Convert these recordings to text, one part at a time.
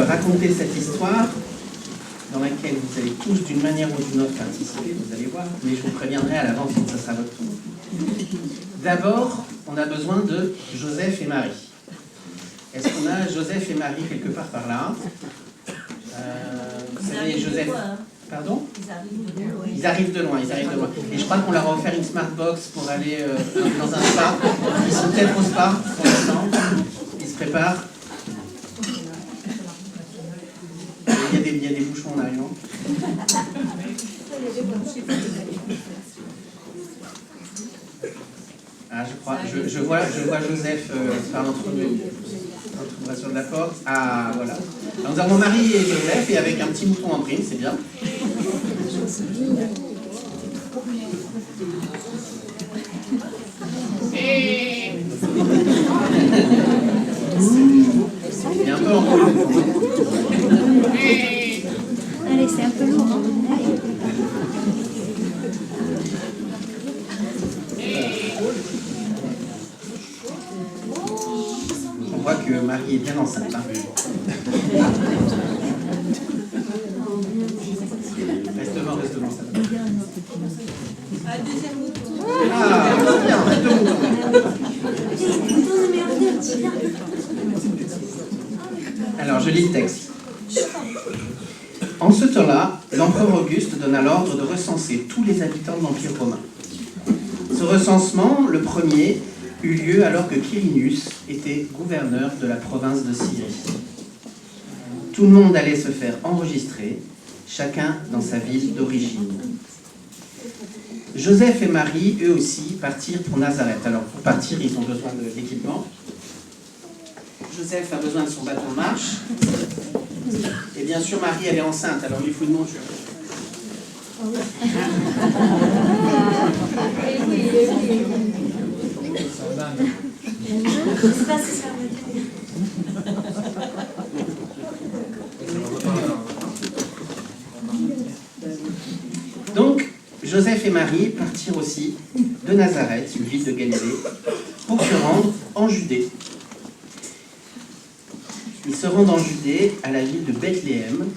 raconter cette histoire dans laquelle vous allez tous d'une manière ou d'une autre participer, vous allez voir, mais je vous préviendrai à l'avance quand ça sera votre tour. D'abord, on a besoin de Joseph et Marie. Est-ce qu'on a Joseph et Marie quelque part par là? Vous savez, Joseph... Pardon? Ils arrivent de loin, ils arrivent de loin. Et je crois qu'on leur a offert une smart box pour aller dans un spa. Ils sont peut-être au spa pour l'instant. Ils se préparent. Il y a des bouchons en arrivant. Ah, je vois Joseph par l'entrebâture de la porte. Ah, voilà. Alors, nous avons Marie et Joseph, et avec un petit mouton en prime, c'est bien. Il y a un peu en haut. Allez, c'est un peu lourd. Hein. On voit que Marie est bien enceinte. Hein. Reste devant, ça va. Deuxième mouton. Ah, bien, reste devant. Alors, je lis le texte. En ce temps-là, l'empereur Auguste donna l'ordre de recenser tous les habitants de l'Empire romain. Ce recensement, le premier, eut lieu alors que Quirinius était gouverneur de la province de Syrie. Tout le monde allait se faire enregistrer, chacun dans sa ville d'origine. Joseph et Marie, eux aussi, partirent pour Nazareth. Alors, pour partir, ils ont besoin d'équipement. Joseph a besoin de son bâton de marche. Et bien sûr, Marie, elle est enceinte, alors il lui faut une monture. Donc, Joseph et Marie partirent aussi de Nazareth, une ville de Galilée, pour se rendre en Judée. Ils se rendent en Judée, à la ville de Bethléem,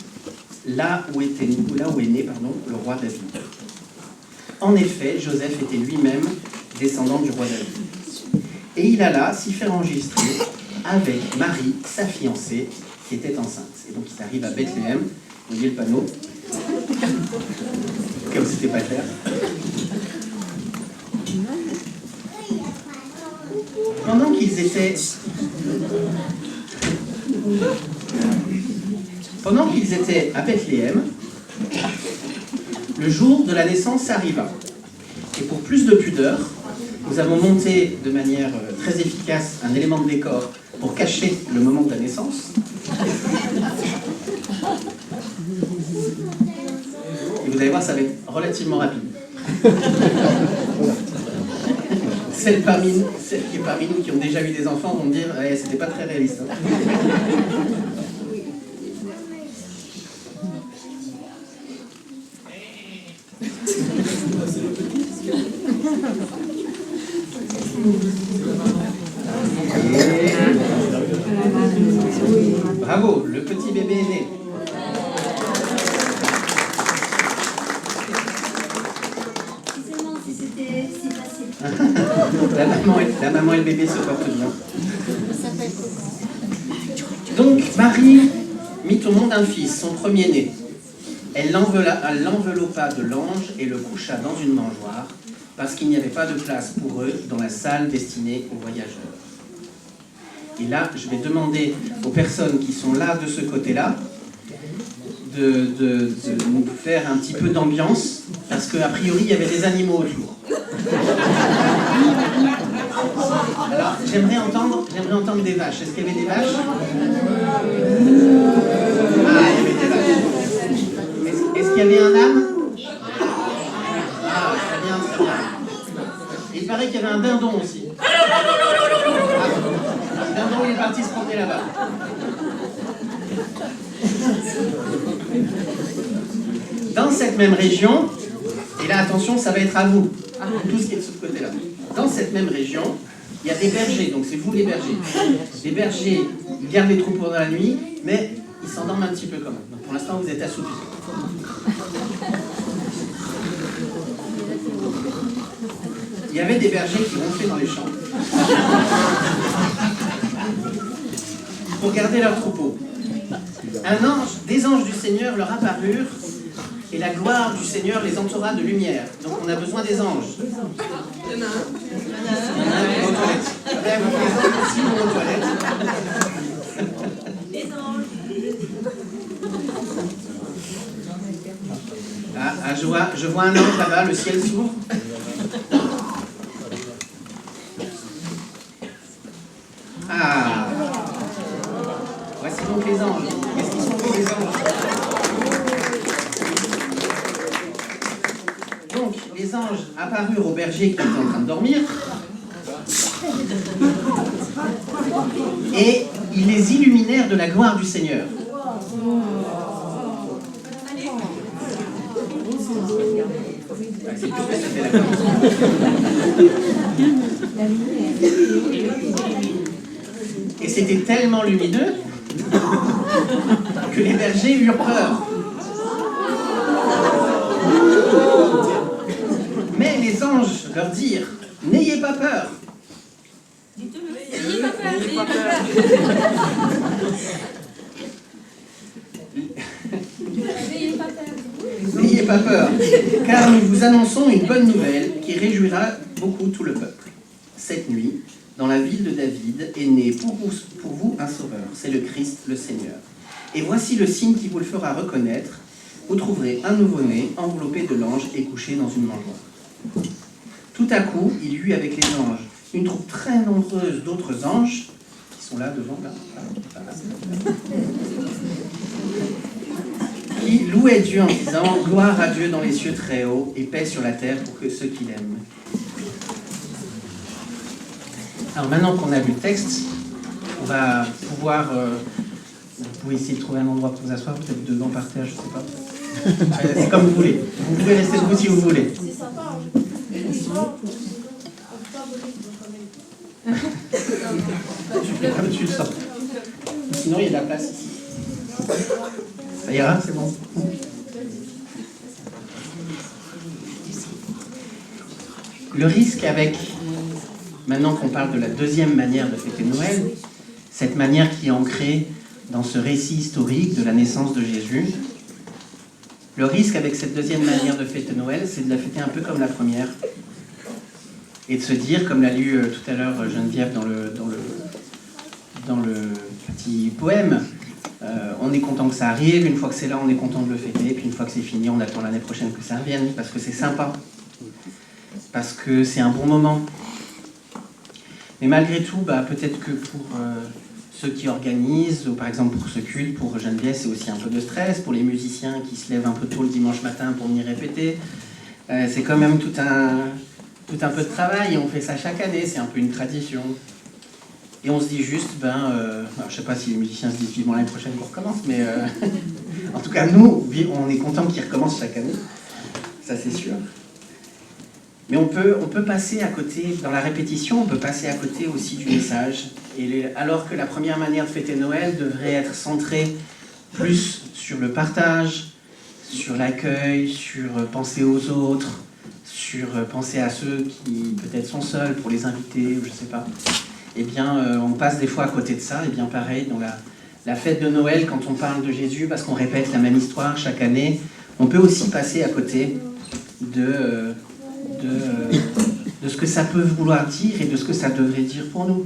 là où est né le roi David. En effet, Joseph était lui-même descendant du roi David. Et il alla s'y faire enregistrer avec Marie, sa fiancée, qui était enceinte. Et donc ils arrivent à Bethléem, vous voyez le panneau, comme c'était pas clair. Pendant qu'ils étaient à Bethléem, le jour de la naissance arriva. Et pour plus de pudeur, nous avons monté de manière très efficace un élément de décor pour cacher le moment de la naissance. Et vous allez voir, ça va être relativement rapide. Celles qui est parmi nous qui ont déjà eu des enfants vont me dire « c'était pas très réaliste. Hein. » Bravo, le petit bébé est né. La maman et le bébé se portent bien. Donc, Marie mit au monde un fils, son premier-né. Elle l'enveloppa de lange et le coucha dans une mangeoire, parce qu'il n'y avait pas de place pour eux dans la salle destinée aux voyageurs. Et là, je vais demander aux personnes qui sont là de ce côté-là de nous faire un petit peu d'ambiance, parce qu'a priori, il y avait des animaux autour. Alors, j'aimerais entendre des vaches. Est-ce qu'il y avait des vaches? Ah, il y avait des vaches. Est-ce qu'il y avait un âne? Ah, très bien, très bien. Il paraît qu'il y avait un dindon aussi. Ah, le dindon, il est parti se promener là-bas. Dans cette même région, et là attention, ça va être à vous, tout ce qui est de ce côté-là. Dans cette même région, il y a des bergers, donc c'est vous les bergers. Les bergers, ils gardent les troupeaux dans la nuit, mais ils s'endorment un petit peu quand même. Donc pour l'instant, vous êtes assoupis. Il y avait des bergers qui ronflaient dans les champs pour garder leur troupeau. Des anges du Seigneur leur apparurent et la gloire du Seigneur les entoura de lumière. Donc on a besoin des anges. Il y en a un qui va aux toilettes. Les anges aussi vont aux toilettes. Les anges. Je vois un ange là-bas, le ciel s'ouvre. Ah. Voici donc les anges. Qu'est-ce qu'ils sont les anges? Donc, les anges apparurent aux bergers qui étaient en train de dormir et ils les illuminèrent de la gloire du Seigneur. C'est plus que ça fait la Et c'était tellement lumineux que les bergers eurent peur. Mais les anges leur dirent, n'ayez pas peur. N'ayez pas peur. N'ayez pas peur, car nous vous annonçons une bonne nouvelle qui réjouira beaucoup tout le peuple. Cette nuit, dans la ville de David, est né pour vous un sauveur, c'est le Christ, le Seigneur. Et voici le signe qui vous le fera reconnaître. Vous trouverez un nouveau-né enveloppé de l'ange et couché dans une mangeoire. Tout à coup, il y eut avec les anges une troupe très nombreuse d'autres anges, qui sont là devant, là, qui louaient Dieu en disant « Gloire à Dieu dans les cieux très hauts et paix sur la terre pour que ceux qui l'aiment. » Alors maintenant qu'on a lu le texte, on va pouvoir... vous pouvez essayer de trouver un endroit pour vous asseoir, peut-être devant par terre, je ne sais pas. C'est comme vous voulez. Vous pouvez rester debout si vous voulez. C'est sympa. Comme tu le sens. Sinon, il y a de la place ici. Ça ira, c'est bon. Le risque avec, maintenant qu'on parle de la deuxième manière de fêter Noël, cette manière qui est ancrée dans ce récit historique de la naissance de Jésus, le risque avec cette deuxième manière de fêter Noël, c'est de la fêter un peu comme la première. Et de se dire, comme l'a lu tout à l'heure Geneviève dans le petit poème, on est content que ça arrive, une fois que c'est là, on est content de le fêter, puis une fois que c'est fini, on attend l'année prochaine que ça revienne, parce que c'est sympa, parce que c'est un bon moment. Mais malgré tout, peut-être que pour ceux qui organisent, ou par exemple pour ce culte, pour Geneviève, c'est aussi un peu de stress, pour les musiciens qui se lèvent un peu tôt le dimanche matin pour venir répéter, c'est quand même tout un peu de travail, et on fait ça chaque année, c'est un peu une tradition. Et on se dit juste, je ne sais pas si les musiciens se disent vivement l'année prochaine qu'on recommence, mais en tout cas, nous, on est contents qu'ils recommencent chaque année, ça c'est sûr. Mais on peut passer à côté, dans la répétition, on peut passer à côté aussi du message. Et alors que la première manière de fêter Noël devrait être centrée plus sur le partage, sur l'accueil, sur penser aux autres, sur penser à ceux qui peut-être sont seuls pour les inviter, ou je ne sais pas. Eh bien, on passe des fois à côté de ça. Et bien pareil, dans la fête de Noël, quand on parle de Jésus, parce qu'on répète la même histoire chaque année, on peut aussi passer à côté de ce que ça peut vouloir dire et de ce que ça devrait dire pour nous.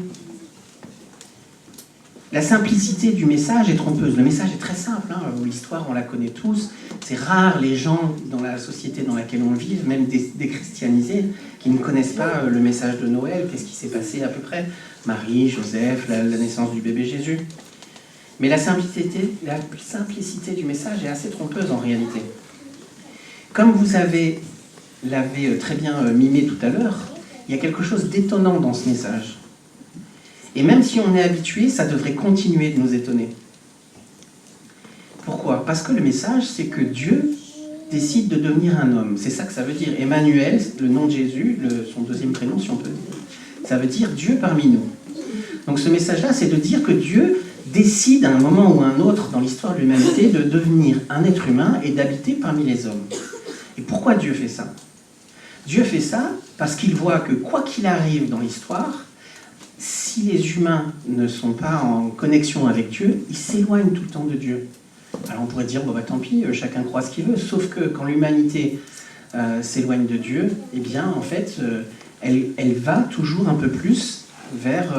La simplicité du message est trompeuse. Le message est très simple, l'histoire on la connaît tous. C'est rare les gens dans la société dans laquelle on vit, même des chrétianisés, qui ne connaissent pas le message de Noël, qu'est-ce qui s'est passé à peu près, Marie, Joseph, la naissance du bébé Jésus. Mais la simplicité du message est assez trompeuse en réalité. Comme vous l'avez très bien mimé tout à l'heure, il y a quelque chose d'étonnant dans ce message. Et même si on est habitué, ça devrait continuer de nous étonner. Pourquoi? Parce que le message, c'est que Dieu décide de devenir un homme. C'est ça que ça veut dire. Emmanuel, le nom de Jésus, son deuxième prénom, si on peut dire, ça veut dire Dieu parmi nous. Donc ce message-là, c'est de dire que Dieu décide à un moment ou à un autre dans l'histoire de l'humanité de devenir un être humain et d'habiter parmi les hommes. Et pourquoi Dieu fait ça? Dieu fait ça parce qu'il voit que quoi qu'il arrive dans l'histoire, si les humains ne sont pas en connexion avec Dieu, ils s'éloignent tout le temps de Dieu. Alors on pourrait dire, bon bah tant pis, chacun croit ce qu'il veut, sauf que quand l'humanité s'éloigne de Dieu, eh bien en fait, elle va toujours un peu plus vers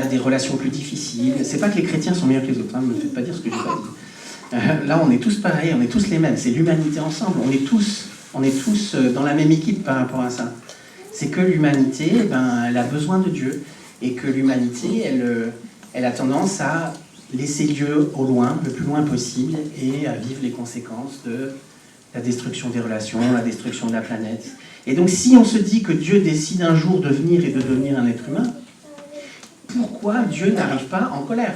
des relations plus difficiles. C'est pas que les chrétiens sont meilleurs que les autres, ne me faites pas dire ce que je n'ai pas dit. Là on est tous pareils, on est tous les mêmes, c'est l'humanité ensemble, on est tous dans la même équipe par rapport à ça. C'est que l'humanité, elle a besoin de Dieu, et que l'humanité, elle a tendance à laisser Dieu au loin, le plus loin possible, et à vivre les conséquences de la destruction des relations, la destruction de la planète. Et donc si on se dit que Dieu décide un jour de venir et de devenir un être humain, pourquoi Dieu n'arrive pas en colère?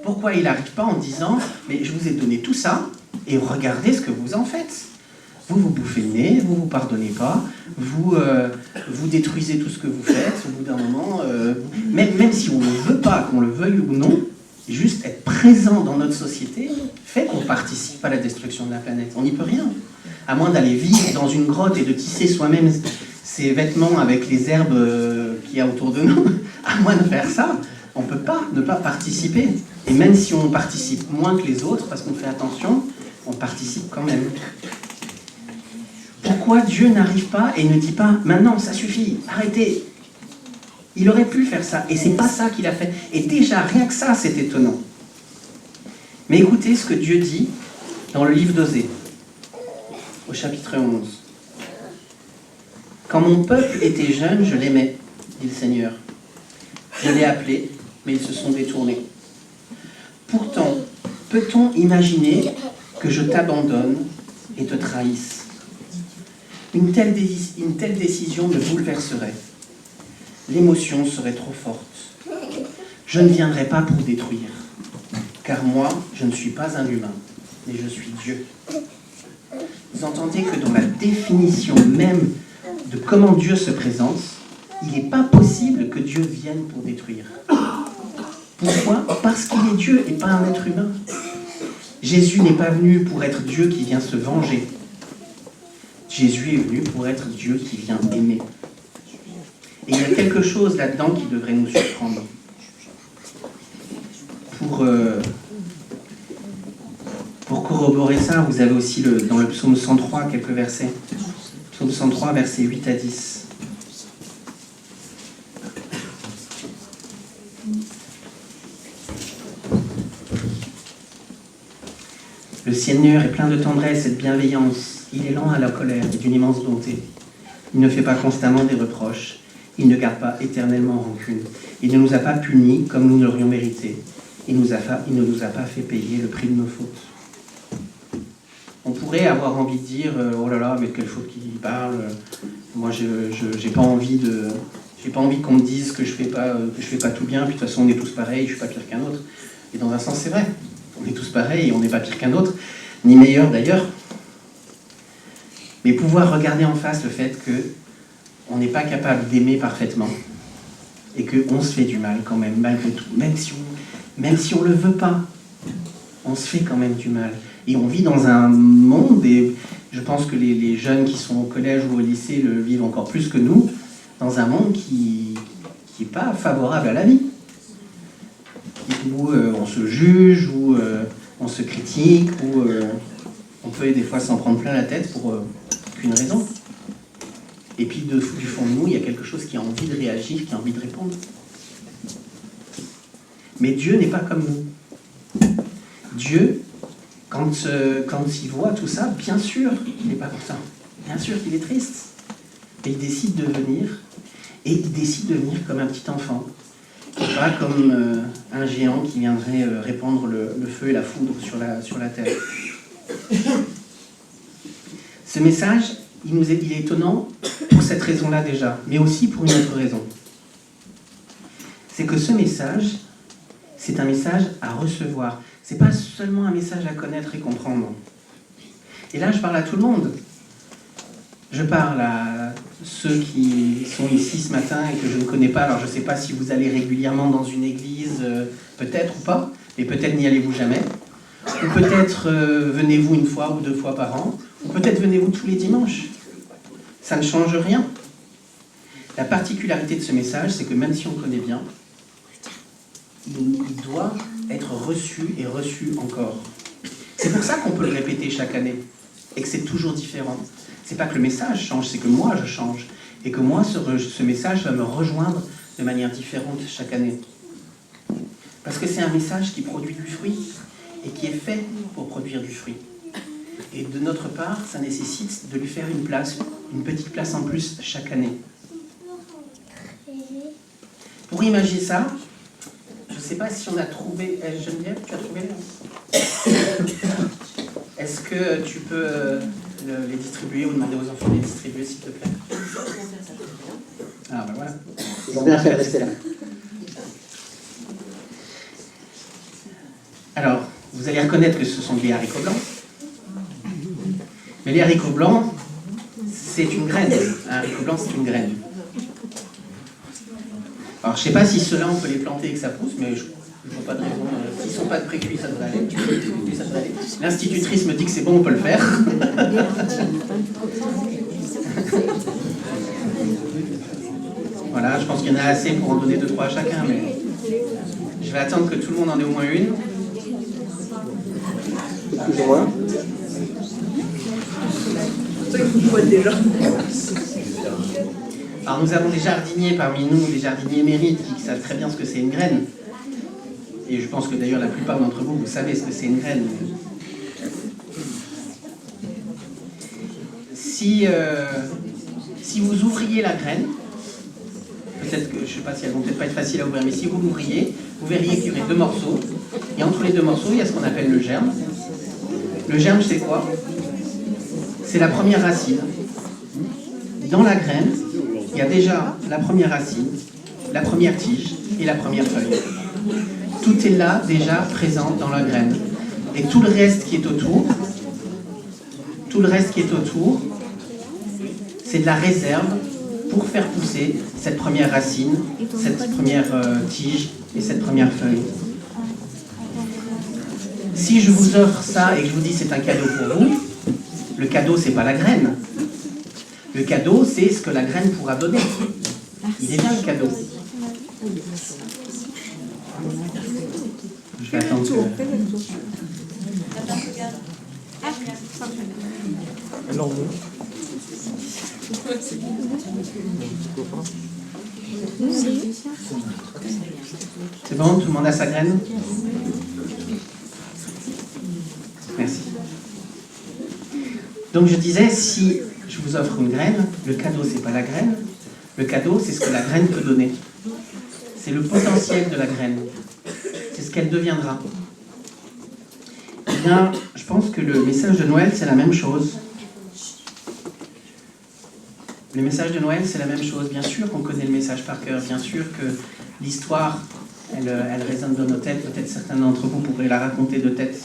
Pourquoi il n'arrive pas en disant « mais je vous ai donné tout ça, et regardez ce que vous en faites ». Vous bouffez le nez, vous ne pardonnez pas, vous détruisez tout ce que vous faites, au bout d'un moment, même si on ne veut pas, qu'on le veuille ou non, juste être présent dans notre société fait qu'on participe à la destruction de la planète. On n'y peut rien. À moins d'aller vivre dans une grotte et de tisser soi-même ses vêtements avec les herbes qu'il y a autour de nous, à moins de faire ça, on ne peut pas ne pas participer. Et même si on participe moins que les autres, parce qu'on fait attention, on participe quand même. Pourquoi Dieu n'arrive pas et ne dit pas « maintenant, ça suffit, arrêtez ». Il aurait pu faire ça, et c'est pas ça qu'il a fait. Et déjà, rien que ça, c'est étonnant. Mais écoutez ce que Dieu dit dans le livre d'Osée, au chapitre 11. « Quand mon peuple était jeune, je l'aimais, dit le Seigneur. Je l'ai appelé, mais ils se sont détournés. Pourtant, peut-on imaginer que je t'abandonne et te trahisse ? Une telle décision me bouleverserait. L'émotion serait trop forte. Je ne viendrai pas pour détruire, car moi, je ne suis pas un humain, mais je suis Dieu. Vous entendez que dans la définition même de comment Dieu se présente, il n'est pas possible que Dieu vienne pour détruire. Pourquoi? Parce qu'il est Dieu et pas un être humain. Jésus n'est pas venu pour être Dieu qui vient se venger. Jésus est venu pour être Dieu qui vient aimer. Et il y a quelque chose là-dedans qui devrait nous surprendre. Pour corroborer ça, vous avez aussi dans le psaume 103 quelques versets. Psaume 103, versets 8 à 10. Le Seigneur est plein de tendresse et de bienveillance. Il est lent à la colère et d'une immense bonté. Il ne fait pas constamment des reproches. Il ne garde pas éternellement rancune. Il ne nous a pas punis comme nous l'aurions mérité. Il ne nous a pas fait payer le prix de nos fautes. On pourrait avoir envie de dire « Oh là là, mais de quelle faute qu'il parle. Moi, j'ai pas envie qu'on me dise que je fais pas tout bien. Puis de toute façon, on est tous pareils. Je suis pas pire qu'un autre. » Et dans un sens, c'est vrai. On est tous pareils et on n'est pas pire qu'un autre, ni meilleur d'ailleurs. Mais pouvoir regarder en face le fait qu'on n'est pas capable d'aimer parfaitement et qu'on se fait du mal quand même, malgré tout. Même si on ne le veut pas, on se fait quand même du mal. Et on vit dans un monde, et je pense que les jeunes qui sont au collège ou au lycée le vivent encore plus que nous, dans un monde qui n'est pas favorable à la vie. Où on se juge, où on se critique, où on peut des fois s'en prendre plein la tête pour aucune raison. Et puis du fond de nous, il y a quelque chose qui a envie de réagir, qui a envie de répondre. Mais Dieu n'est pas comme nous. Dieu, quand il voit tout ça, bien sûr qu'il n'est pas content. Bien sûr qu'il est triste. Et il décide de venir, et il décide de venir comme un petit enfant. Pas comme un géant qui viendrait répandre le feu et la foudre sur la terre. Ce message, il est étonnant pour cette raison-là déjà, mais aussi pour une autre raison. C'est que ce message, c'est un message à recevoir. C'est pas seulement un message à connaître et comprendre. Et là, je parle à tout le monde. Je parle ceux qui sont ici ce matin et que je ne connais pas, alors je ne sais pas si vous allez régulièrement dans une église, peut-être ou pas, mais peut-être n'y allez-vous jamais. Ou peut-être venez-vous une fois ou 2 fois par an, ou peut-être venez-vous tous les dimanches. Ça ne change rien. La particularité de ce message, c'est que même si on connaît bien, il doit être reçu et reçu encore. C'est pour ça qu'on peut le répéter chaque année et que c'est toujours différent. C'est pas que le message change, c'est que moi je change et que moi ce message va me rejoindre de manière différente chaque année. Parce que c'est un message qui produit du fruit et qui est fait pour produire du fruit. Et de notre part, ça nécessite de lui faire une place, une petite place en plus chaque année. Pour imaginer ça, je ne sais pas si on a trouvé... Geneviève, tu as trouvé? Est-ce que tu peux les distribuer ou demander aux enfants de les distribuer, s'il te plaît? Ah ben voilà. Ils ont bien fait de rester là. Alors, vous allez reconnaître que ce sont des haricots blancs. Mais les haricots blancs, c'est une graine. Un haricot blanc, c'est une graine. Alors, je ne sais pas si ceux-là, on peut les planter et que ça pousse, mais je ne vois pas de raison. S'ils ne sont pas de précuits, ça devrait aller. L'institutrice me dit que c'est bon, on peut le faire. Voilà, je pense qu'il y en a assez pour en donner 2-3 à chacun, mais je vais attendre que tout le monde en ait au moins une. Plus ou moins. Alors nous avons des jardiniers parmi nous, des jardiniers émérites qui savent très bien ce que c'est une graine. Et je pense que d'ailleurs la plupart d'entre vous, vous savez ce que c'est une graine. Si vous ouvriez la graine, peut-être que, je ne sais pas si elles vont peut-être pas être faciles à ouvrir, mais si vous l'ouvriez, vous verriez qu'il y aurait 2 morceaux. Et entre les 2 morceaux, il y a ce qu'on appelle le germe. Le germe, c'est quoi? C'est la première racine. Dans la graine, il y a déjà la première racine, la première tige et la première feuille. Tout est là, déjà présent dans la graine. Et tout le reste qui est autour, c'est de la réserve pour faire pousser cette première racine, cette première tige et cette première feuille. Si je vous offre ça et que je vous dis c'est un cadeau pour vous, le cadeau c'est pas la graine. Le cadeau c'est ce que la graine pourra donner. Il est bien le cadeau. Je vais attendre que... C'est bon, tout le monde a sa graine? Merci. Donc je disais, si je vous offre une graine, le cadeau c'est pas la graine, le cadeau c'est ce que la graine peut donner. C'est le potentiel de la graine. C'est ce qu'elle deviendra. Eh bien, je pense que le message de Noël c'est la même chose. Le message de Noël, c'est la même chose. Bien sûr qu'on connaît le message par cœur, bien sûr que l'histoire, elle résonne dans nos têtes. Peut-être certains d'entre vous pourraient la raconter de tête.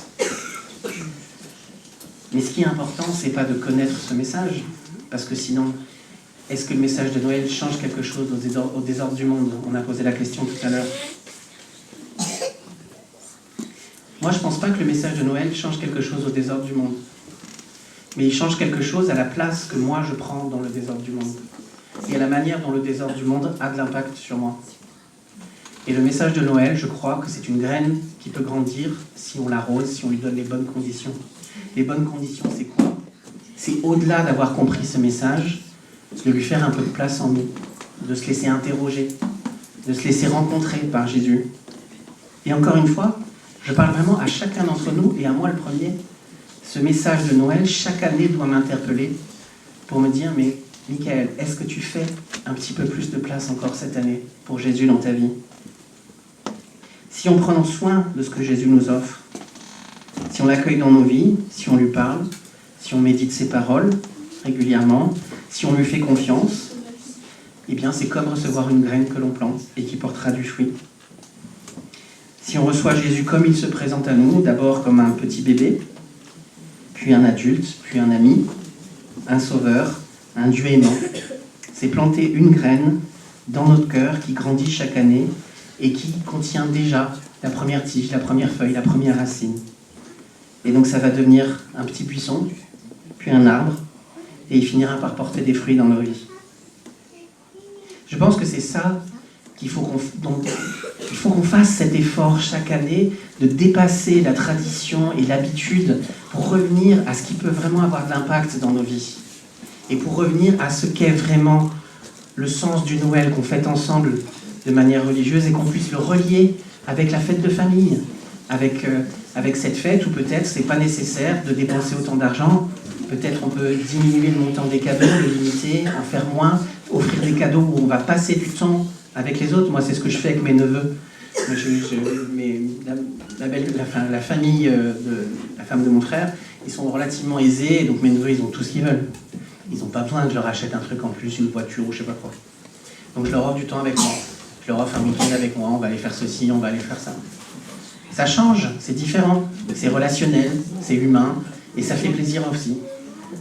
Mais ce qui est important, c'est pas de connaître ce message, parce que sinon, est-ce que le message de Noël change quelque chose au désordre du monde? On a posé la question tout à l'heure. Moi, je pense pas que le message de Noël change quelque chose au désordre du monde. Mais il change quelque chose à la place que moi je prends dans le désordre du monde. Et à la manière dont le désordre du monde a de l'impact sur moi. Et le message de Noël, je crois que c'est une graine qui peut grandir si on l'arrose, si on lui donne les bonnes conditions. Les bonnes conditions, c'est quoi? C'est au-delà d'avoir compris ce message, de lui faire un peu de place en nous, de se laisser interroger, de se laisser rencontrer par Jésus. Et encore une fois, je parle vraiment à chacun d'entre nous, et à moi le premier. Ce message de Noël, chaque année, doit m'interpeller pour me dire, mais Michael, est-ce que tu fais un petit peu plus de place encore cette année pour Jésus dans ta vie? Si on prend soin de ce que Jésus nous offre, si on l'accueille dans nos vies, si on lui parle, si on médite ses paroles régulièrement, si on lui fait confiance, eh bien c'est comme recevoir une graine que l'on plante et qui portera du fruit. Si on reçoit Jésus comme il se présente à nous, d'abord comme un petit bébé, puis un adulte, puis un ami, un sauveur, un Dieu aimant, c'est planter une graine dans notre cœur qui grandit chaque année et qui contient déjà la première tige, la première feuille, la première racine. Et donc ça va devenir un petit buisson, puis un arbre, et il finira par porter des fruits dans nos vies. Je pense que c'est ça qu'il faut qu'on fasse cet effort chaque année de dépasser la tradition et l'habitude pour revenir à ce qui peut vraiment avoir de l'impact dans nos vies. Et pour revenir à ce qu'est vraiment le sens du Noël qu'on fête ensemble de manière religieuse et qu'on puisse le relier avec la fête de famille, avec cette fête où peut-être c'est pas nécessaire de dépenser autant d'argent, peut-être on peut diminuer le montant des cadeaux, le limiter, en faire moins, offrir des cadeaux où on va passer du temps avec les autres. Moi c'est ce que je fais avec mes neveux. La famille, la femme de mon frère, ils sont relativement aisés, donc mes neveux ils ont tout ce qu'ils veulent. Ils n'ont pas besoin que je leur achète un truc en plus, une voiture ou je sais pas quoi. Donc je leur offre du temps avec moi. Je leur offre un week-end avec moi, on va aller faire ceci, on va aller faire ça. Ça change, c'est différent, c'est relationnel, c'est humain, et ça fait plaisir aussi.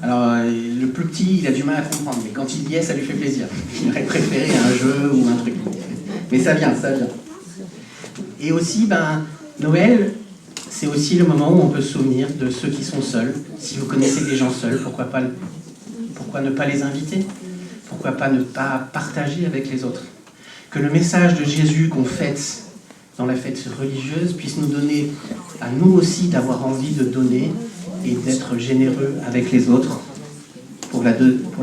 Alors le plus petit, il a du mal à comprendre, mais quand il y est, ça lui fait plaisir. Il aurait préféré un jeu ou un truc. Mais ça vient, ça vient. Et aussi, Noël, c'est aussi le moment où on peut se souvenir de ceux qui sont seuls. Si vous connaissez des gens seuls, pourquoi ne pas les inviter? Pourquoi pas ne pas partager avec les autres? Que le message de Jésus qu'on fête dans la fête religieuse puisse nous donner à nous aussi d'avoir envie de donner et d'être généreux avec les autres pour la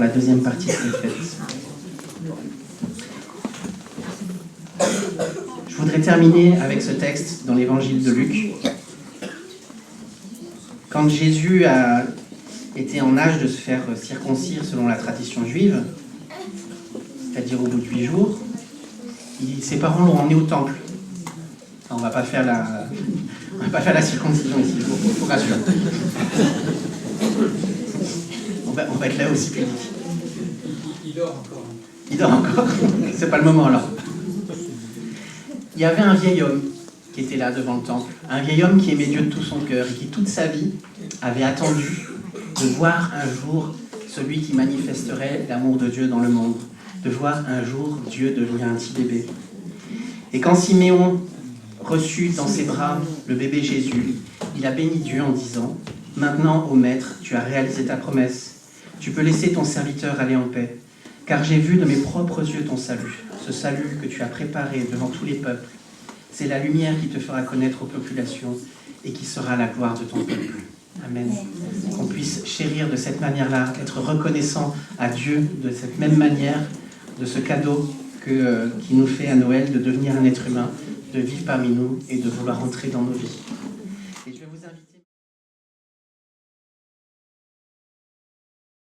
deuxième partie de cette fête. Je voudrais terminer avec ce texte dans l'évangile de Luc. Quand Jésus a été en âge de se faire circoncire selon la tradition juive, c'est-à-dire au bout de 8 jours, ses parents l'ont emmené au temple. On ne va pas faire la circoncision ici, il faut rassurer. On va être là aussi public. Il dort encore. Il dort encore. C'est pas le moment alors. Il y avait un vieil homme qui était là devant le temple. Un vieil homme qui aimait Dieu de tout son cœur et qui toute sa vie avait attendu de voir un jour celui qui manifesterait l'amour de Dieu dans le monde. De voir un jour Dieu devenir un petit bébé. Et quand Siméon reçut dans ses bras le bébé Jésus, il a béni Dieu en disant « Maintenant, ô Maître, tu as réalisé ta promesse. Tu peux laisser ton serviteur aller en paix, car j'ai vu de mes propres yeux ton salut, ce salut que tu as préparé devant tous les peuples. C'est la lumière qui te fera connaître aux populations et qui sera la gloire de ton peuple. » Amen. Qu'on puisse chérir de cette manière-là, être reconnaissant à Dieu de cette même manière, de ce cadeau qui nous fait à Noël de devenir un être humain, de vivre parmi nous et de vouloir entrer dans nos vies.